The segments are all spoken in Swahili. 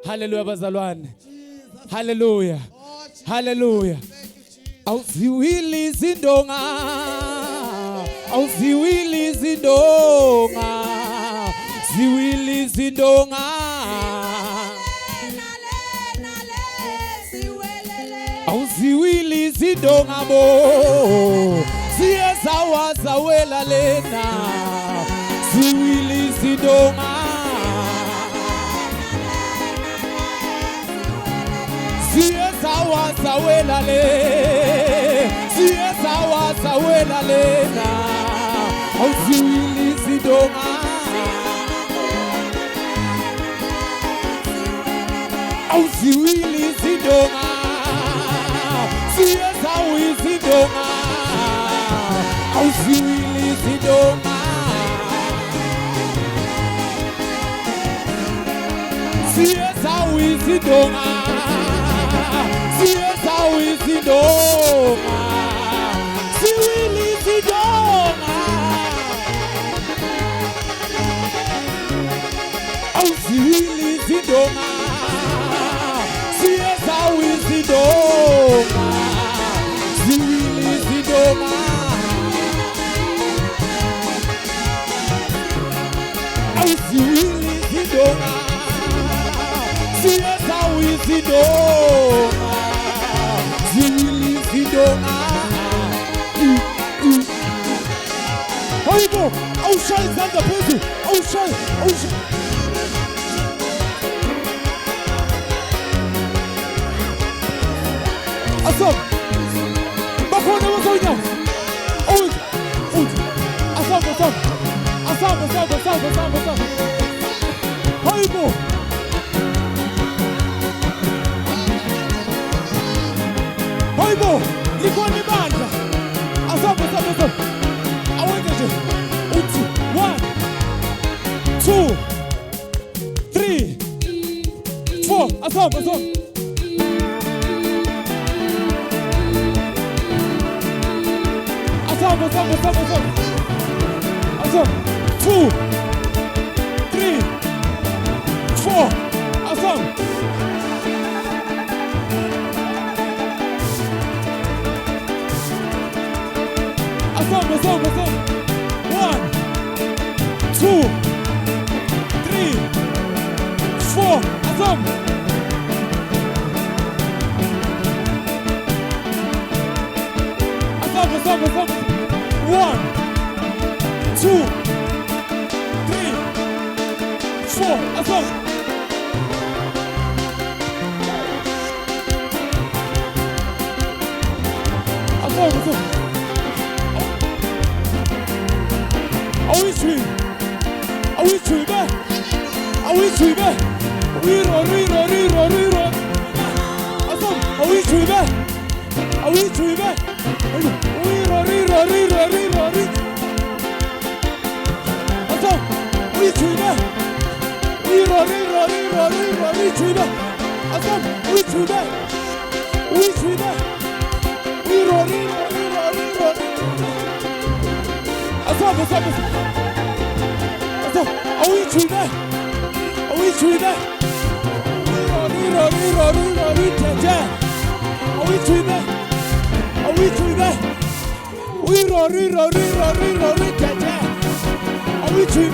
Hallelujah bazalwane. Hallelujah. Hallelujah. Ziwile Izindonga. Ziwile Izindonga. Ziwile Izindonga. Ziwile Izindonga bo. Siyezawa zawela lena. Ziwile Izindonga. Siyezawa zawela le. Siyezawa zawela lena. Ziwile Izindonga. Ziwile Izindonga. Siyezawa Izindonga. Ziwile Izindonga. Siyezawa Izindonga. Siyezawa Izindonga. Ziwile Izindonga. Ziwile Izindonga. Siyezawa Izindonga. Ziwile Izindonga. Ziwile Izindonga. Siyezawa Izindonga. Ziwile Izindonga. Hayibo, awushaya izandla phezulu, awushaya, awushaya. Asam, bakhona bazoyinyawo. Asam. Hayibo. Hayibo, likhona ibandla. Asam. Awenze nje. Uthi 1 2 3 4. Asam. Asam. 2 3 4. Asam. Asam. 1 2 3 4. Asam. Asam. 1 2 3 4. Asam. Are we true? Riro. Asam, are we true? Riro. Asam, we true? Riro. Asam, we true? Riro. Asam, are we true? Riro. Are we true? Riro. Are we true?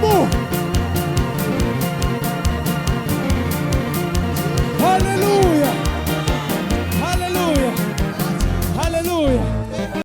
More!